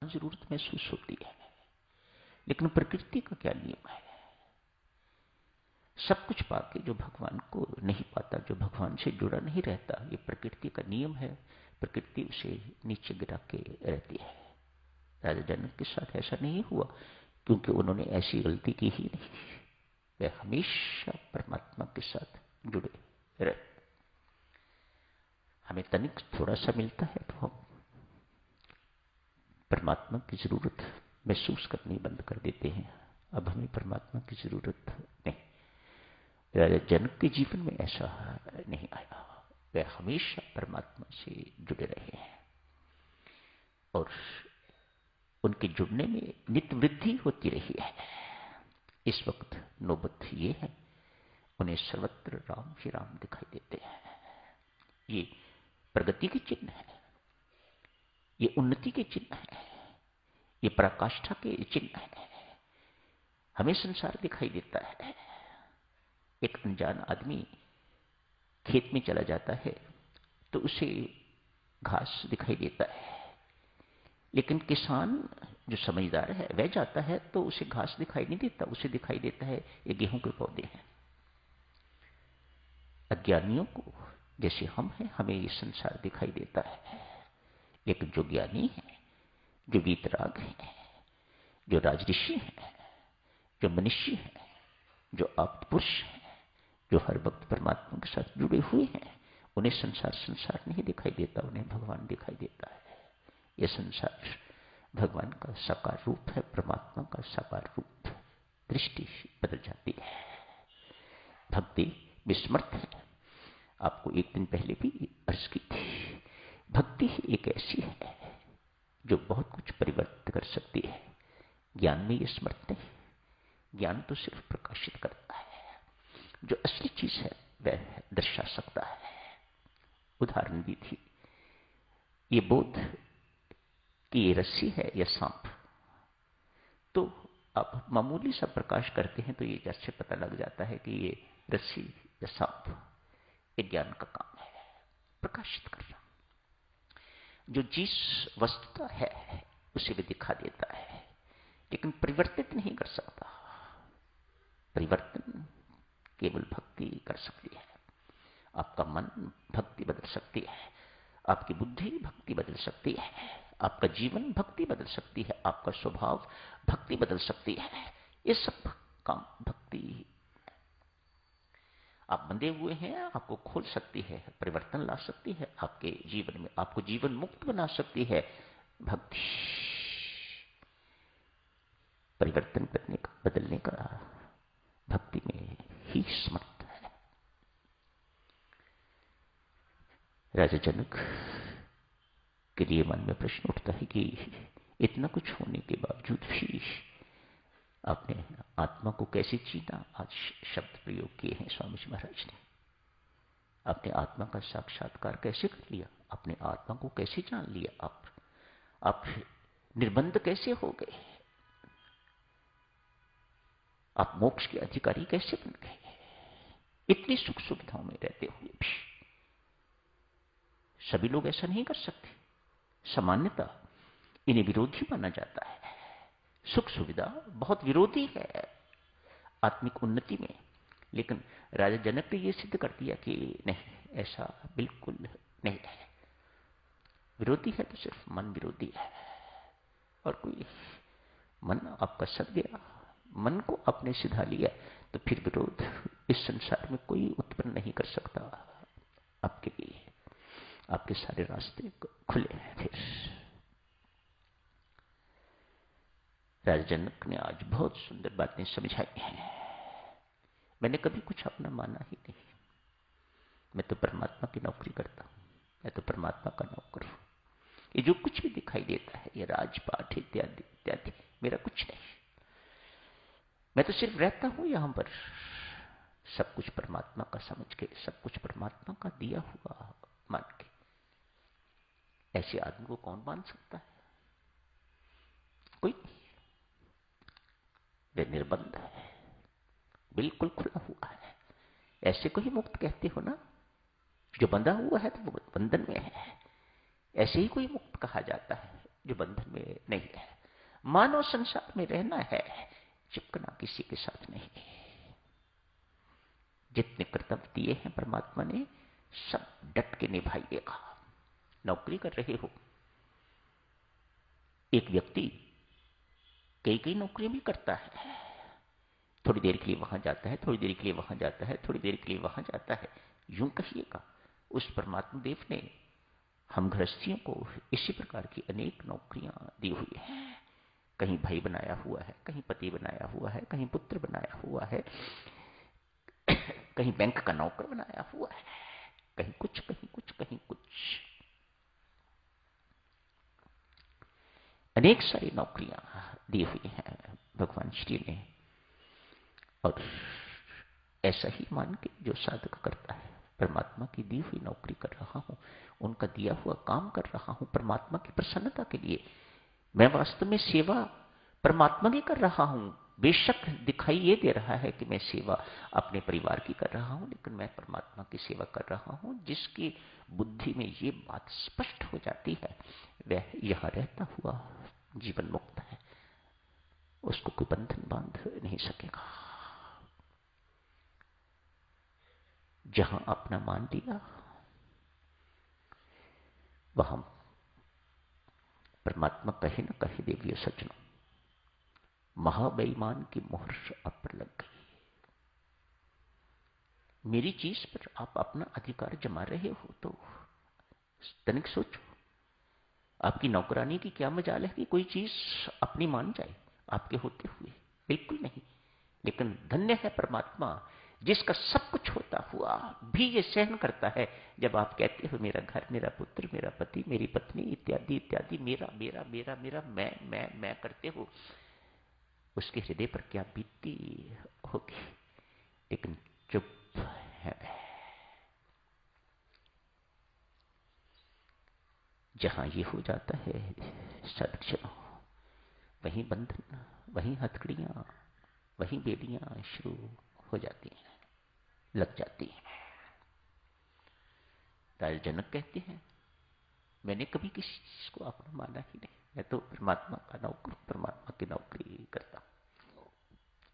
जरूरत महसूस होती है, लेकिन प्रकृति का क्या नियम है? सब कुछ पाके जो भगवान को नहीं पाता, जो भगवान से जुड़ा नहीं रहता, ये प्रकृति का नियम है। प्रकृति उसे नीचे गिरा के रहती है। राजा जनक के साथ ऐसा नहीं हुआ, क्योंकि उन्होंने ऐसी गलती की ही नहीं। वे हमेशा परमात्मा के साथ जुड़े रहे। हमें तनिक थोड़ा सा मिलता है तो हम परमात्मा की जरूरत महसूस करनी बंद कर देते हैं। अब हमें परमात्मा की जरूरत नहीं। राजा जनक के जीवन में ऐसा नहीं आया। वे हमेशा परमात्मा से जुड़े रहे हैं और उनके जुड़ने में नित्य वृद्धि होती रही है। इस वक्त नौबत ये है, उन्हें सर्वत्र राम ही राम दिखाई देते हैं। ये प्रगति के चिन्ह है, ये उन्नति के चिन्ह है, ये पराकाष्ठा के चिन्ह है। हमें संसार दिखाई देता है। एक अनजान आदमी खेत में चला जाता है तो उसे घास दिखाई देता है, लेकिन किसान जो समझदार है वह जाता है तो उसे घास दिखाई नहीं देता, उसे दिखाई देता है ये गेहूं के पौधे हैं। अज्ञानियों को जैसे हम हैं, हमें ये संसार दिखाई देता है, लेकिन जो ज्ञानी है, जो वीतराग है, जो राजऋषि है, जो मनुष्य है, जो आप्त पुरुष है, जो हर वक्त परमात्मा के साथ जुड़े हुए हैं, उन्हें संसार नहीं दिखाई देता, उन्हें भगवान दिखाई देता है। यह संसार भगवान का साकार रूप है, परमात्मा का साकार रूप। दृष्टि बदल जाती है। भक्ति विस्मृत है। आपको एक दिन पहले भी अर्ज की थी, भक्ति एक ऐसी है जो बहुत कुछ परिवर्तित कर सकती है। ज्ञान में ये स्मृत नहीं। ज्ञान तो सिर्फ प्रकाशित करता है, जो असली चीज है वह दर्शा सकता है। उदाहरण भी थी, ये बोध कि ये रस्सी है या सांप, तो आप मामूली सा प्रकाश करते हैं तो ये जैसे पता लग जाता है कि ये रस्सी या सांप। ये ज्ञान का काम है, प्रकाशित करना। जो जिस वस्तुता है उसे भी दिखा देता है, लेकिन परिवर्तित नहीं कर सकता। परिवर्तन केवल भक्ति कर सकती है। आपका मन भक्ति बदल सकती है, आपकी बुद्धि भक्ति बदल सकती है, आपका जीवन भक्ति बदल सकती है, आपका स्वभाव भक्ति बदल सकती है। ये सब काम भक्ति। आप बंधे हुए हैं, आपको खोल सकती है, परिवर्तन ला सकती है आपके जीवन में, आपको जीवन मुक्त बना सकती है भक्ति। परिवर्तन करने का, बदलने का भक्ति में ही समर्थ है। राजा जनक के लिए मन में प्रश्न उठता है कि इतना कुछ होने के बावजूद भी आपने आत्मा को कैसे जीना। आज शब्द प्रयोग किए हैं स्वामी जी महाराज ने। आपने आत्मा का साक्षात्कार कैसे कर लिया, आपने आत्मा को कैसे जान लिया, आप निर्बंध कैसे हो गए, आप मोक्ष के अधिकारी कैसे बन गए। इतनी सुख सुविधाओं में रहते हुए भी सभी लोग ऐसा नहीं कर सकते। सामान्यता इन्हें विरोधी माना जाता है। सुख सुविधा बहुत विरोधी है आत्मिक उन्नति में, लेकिन राजा जनक ने यह सिद्ध कर दिया कि नहीं, ऐसा बिल्कुल नहीं है। विरोधी है तो सिर्फ मन विरोधी है, और कोई मन आपका सद गया, मन को आपने सिधा लिया, तो फिर विरोध इस संसार में कोई उत्पन्न नहीं कर सकता आपके लिए। आपके सारे रास्ते खुले हैं। फिर राजा जनक ने आज बहुत सुंदर बातें समझाई हैं। मैंने कभी कुछ अपना माना ही नहीं। मैं तो परमात्मा की नौकरी करता हूं, मैं तो परमात्मा का नौकर हूं। ये जो कुछ भी दिखाई देता है, ये राजपाट इत्यादि इत्यादि, मेरा कुछ नहीं। मैं तो सिर्फ रहता हूं यहां पर, सब कुछ परमात्मा का समझ के, सब कुछ परमात्मा का दिया हुआ मान के। ऐसे आदमी को कौन मान सकता है? कोई नहीं। वे निर्बंध है, बिल्कुल खुला हुआ है। ऐसे को ही मुक्त कहते हो ना। जो बंधा हुआ है तो वो बंधन में है। ऐसे ही कोई मुक्त कहा जाता है जो बंधन में नहीं है। मानव संसार में रहना है, चिपकना किसी के साथ नहीं। जितने कर्तव्य दिए हैं परमात्मा ने, सब डट के निभाइएगा। नौकरी कर रहे हो, एक व्यक्ति कई कई नौकरियां भी करता है। थोड़ी देर के लिए वहां जाता है, थोड़ी देर के लिए वहां जाता है, थोड़ी देर के लिए वहां जाता है। यूं कहिएगा, उस परमात्मा देव ने हम गृहस्थियों को इसी प्रकार की अनेक नौकरियां दी हुई हैं। कहीं भाई बनाया हुआ है, कहीं पति बनाया हुआ है, कहीं पुत्र बनाया हुआ है, कहीं बैंक का नौकर बनाया हुआ है, कहीं कुछ, कहीं कुछ, कहीं कुछ। अनेक सारी नौकरियां दी हुई हैं भगवान श्री ने। और ऐसा ही मान के जो साधक करता है, परमात्मा की दी हुई नौकरी कर रहा हूं, उनका दिया हुआ काम कर रहा हूं परमात्मा की प्रसन्नता के लिए। मैं वास्तव में सेवा परमात्मा की कर रहा हूं। बेशक दिखाई ये दे रहा है कि मैं सेवा अपने परिवार की कर रहा हूं, लेकिन मैं परमात्मा की सेवा कर रहा हूं। जिसकी बुद्धि में ये बात स्पष्ट हो जाती है, वह यहां रहता हुआ जीवन मुक्त है, उसको कोई बंधन बांध नहीं सकेगा। जहां अपना मान लिया, वहां परमात्मा कहे न कहे देवियों सज्जनों, महाबेईमान की मोहर आप पर लग गई। मेरी चीज पर आप अपना अधिकार जमा रहे हो तो तनिक सोचो, आपकी नौकरानी की क्या मजाल है कि कोई चीज अपनी मान जाए आपके होते हुए? बिल्कुल नहीं। लेकिन धन्य है परमात्मा जिसका सब कुछ होता हुआ भी ये सहन करता है जब आप कहते हो मेरा घर, मेरा पुत्र, मेरा पति, मेरी पत्नी इत्यादि इत्यादि, मेरा मेरा मेरा मेरा, मैं करते हो। उसके हृदय पर क्या बीतती होगी, लेकिन चुप है। जहां ये हो जाता है सदक्षणों, वहीं बंधन, वहीं हथकड़ियां, वहीं बेड़ियां शुरू हो जाती हैं, लग जाती हैं। राजा जनक कहते हैं, मैंने कभी किसी चीज को अपना माना ही नहीं, मैं तो परमात्मा का नौकर, परमात्मा की नौकरी करता हूं।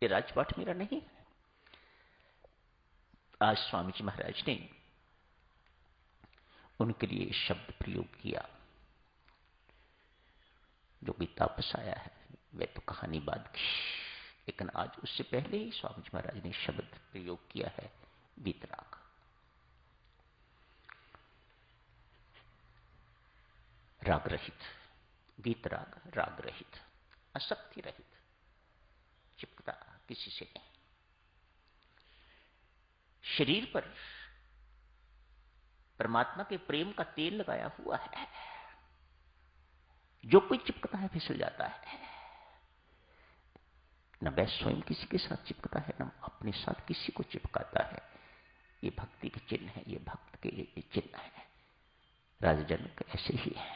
ये राजपाट मेरा नहीं है। आज स्वामी जी महाराज ने उनके लिए शब्द प्रयोग किया जो भी तापस आया है, वह तो कहानी बाद की, लेकिन आज उससे पहले ही स्वामी जी महाराज ने शब्द प्रयोग किया है, वीतराग। राग रहित, वीतराग, राग रहित, आसक्ति रहित, चिपकता किसी से नहीं। शरीर पर परमात्मा के प्रेम का तेल लगाया हुआ है, जो कोई चिपकता है फिसल जाता है। न वह स्वयं किसी के साथ चिपकता है, न अपने साथ किसी को चिपकाता है। ये भक्ति के चिन्ह है, ये भक्त के ये चिन्ह है। राजा जनक ऐसे ही है,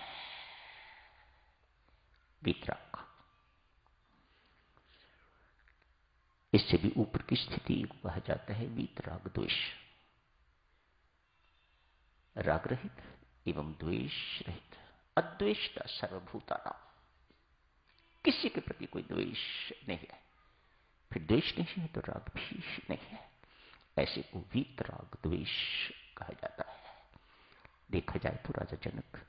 वीतराग। इससे भी ऊपर की स्थिति कहा जाता है वीतराग द्वेष। राग रहित एवं द्वेष रहित, अद्वेष्टा सर्वभूतानां, किसी के प्रति कोई द्वेष नहीं है। फिर द्वेष नहीं है तो राग भी नहीं है। ऐसे को वीतराग द्वेष कहा जाता है। देखा जाए तो राजा जनक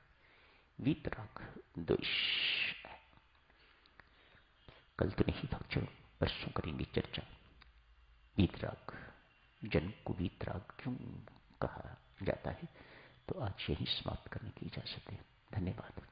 वीतराग द्वेष। कल तो नहीं भक्तों, परसों करेंगे चर्चा, वीतराग, जनक को वीतराग क्यों कहा जाता है। तो आज यही समाप्त करने की इजाजत है। धन्यवाद।